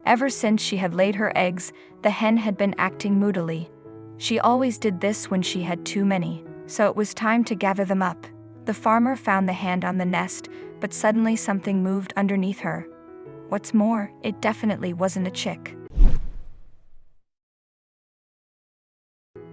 Ever since she had laid her eggs, the hen had been acting moodily. She always did this when she had too many, so it was time to gather them up. The farmer found the hand on the nest, but suddenly something moved underneath her. What's more, it definitely wasn't a chick.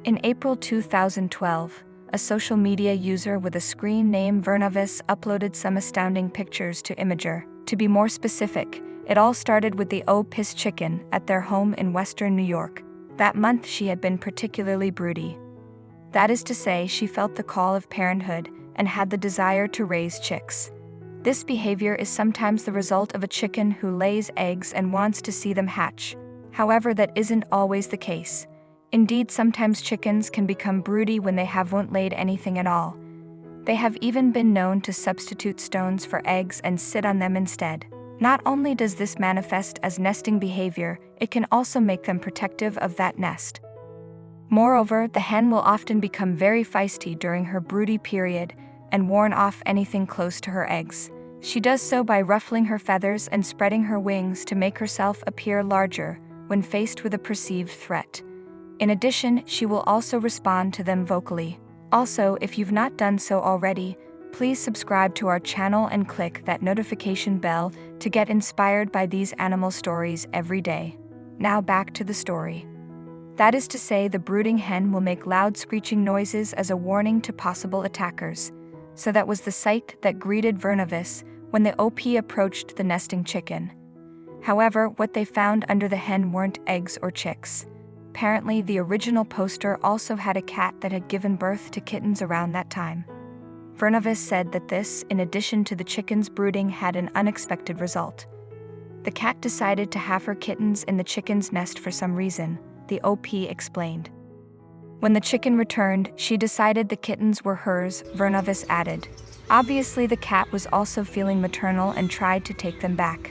In April 2012, a social media user with a screen name Vernovis uploaded some astounding pictures to Imager. To be more specific, it all started with the piss chicken at their home in western New York. That month she had been particularly broody. That is to say, she felt the call of parenthood and had the desire to raise chicks. This behavior is sometimes the result of a chicken who lays eggs and wants to see them hatch. However, that isn't always the case. Indeed, sometimes chickens can become broody when they haven't laid anything at all. They have even been known to substitute stones for eggs and sit on them instead. Not only does this manifest as nesting behavior, it can also make them protective of that nest. Moreover, the hen will often become very feisty during her broody period and warn off anything close to her eggs. She does so by ruffling her feathers and spreading her wings to make herself appear larger when faced with a perceived threat. In addition, she will also respond to them vocally. Also, if you've not done so already, please subscribe to our channel and click that notification bell to get inspired by these animal stories every day. Now back to the story. That is to say, the brooding hen will make loud screeching noises as a warning to possible attackers. So that was the sight that greeted Vernovis when the OP approached the nesting chicken. However, what they found under the hen weren't eggs or chicks. Apparently, the original poster also had a cat that had given birth to kittens around that time. Vernovis said that this, in addition to the chicken's brooding, had an unexpected result. The cat decided to have her kittens in the chicken's nest for some reason, the OP explained. When the chicken returned, she decided the kittens were hers, Vernovis added. Obviously, the cat was also feeling maternal and tried to take them back.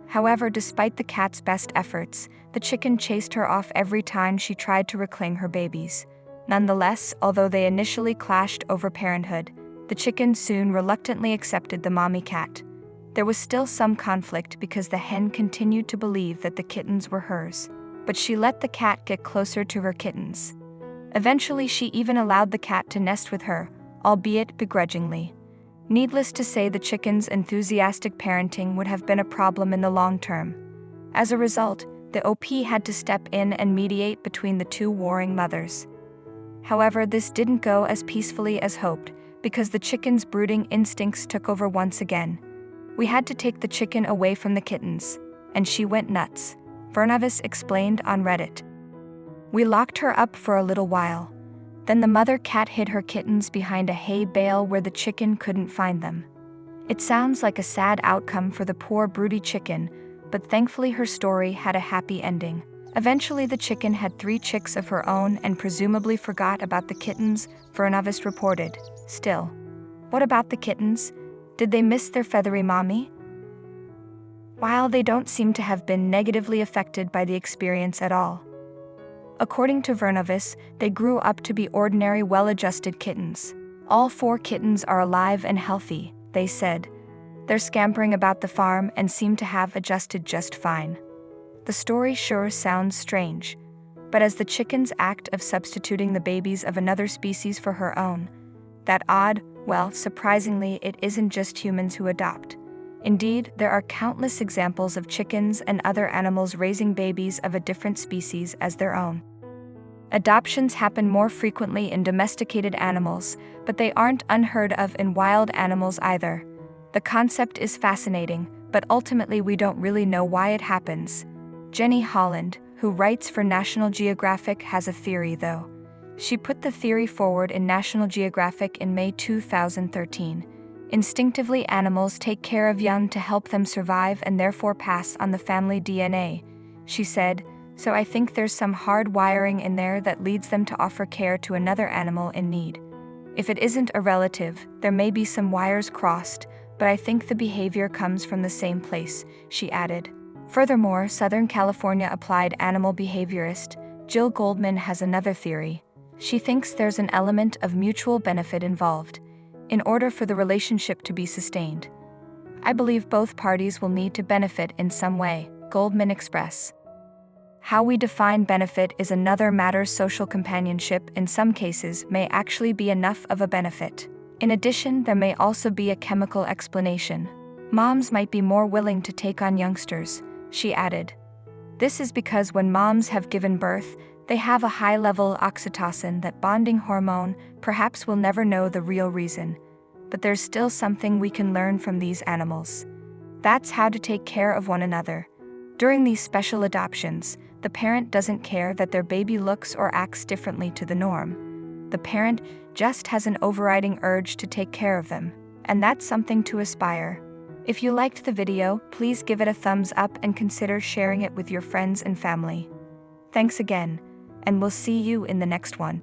However, despite the cat's best efforts, the chicken chased her off every time she tried to reclaim her babies. Nonetheless, although they initially clashed over parenthood, the chicken soon reluctantly accepted the mommy cat. There was still some conflict because the hen continued to believe that the kittens were hers, but she let the cat get closer to her kittens. Eventually, she even allowed the cat to nest with her, albeit begrudgingly. Needless to say, the chicken's enthusiastic parenting would have been a problem in the long term. As a result, the OP had to step in and mediate between the two warring mothers. However, this didn't go as peacefully as hoped, because the chicken's brooding instincts took over once again. We had to take the chicken away from the kittens, and she went nuts, Vernovis explained on Reddit. We locked her up for a little while. Then the mother cat hid her kittens behind a hay bale where the chicken couldn't find them. It sounds like a sad outcome for the poor broody chicken, but thankfully her story had a happy ending. Eventually the chicken had 3 chicks of her own and presumably forgot about the kittens, Vernovis reported. Still, what about the kittens? Did they miss their feathery mommy? While they don't seem to have been negatively affected by the experience at all. According to Vernovis, they grew up to be ordinary, well-adjusted kittens. All 4 kittens are alive and healthy, they said. They're scampering about the farm and seem to have adjusted just fine. The story sure sounds strange, but as the chicken's act of substituting the babies of another species for her own, that odd, well, surprisingly, it isn't just humans who adopt. Indeed, there are countless examples of chickens and other animals raising babies of a different species as their own. Adoptions happen more frequently in domesticated animals, but they aren't unheard of in wild animals either. The concept is fascinating, but ultimately we don't really know why it happens. Jenny Holland, who writes for National Geographic, has a theory though. She put the theory forward in National Geographic in May 2013. Instinctively, animals take care of young to help them survive and therefore pass on the family DNA, she said, so I think there's some hard wiring in there that leads them to offer care to another animal in need. If it isn't a relative, there may be some wires crossed, but I think the behavior comes from the same place, she added. Furthermore, Southern California applied animal behaviorist Jill Goldman has another theory. She thinks there's an element of mutual benefit involved, in order for the relationship to be sustained. I believe both parties will need to benefit in some way, Goldman Express. How we define benefit is another matter. Social companionship in some cases may actually be enough of a benefit. In addition, there may also be a chemical explanation. Moms might be more willing to take on youngsters, she added. This is because when moms have given birth, they have a high level of oxytocin, that bonding hormone. Perhaps we'll never know the real reason, but there's still something we can learn from these animals. That's how to take care of one another. During these special adoptions, the parent doesn't care that their baby looks or acts differently to the norm. The parent just has an overriding urge to take care of them, and that's something to aspire. If you liked the video, please give it a thumbs up and consider sharing it with your friends and family. Thanks again, and we'll see you in the next one.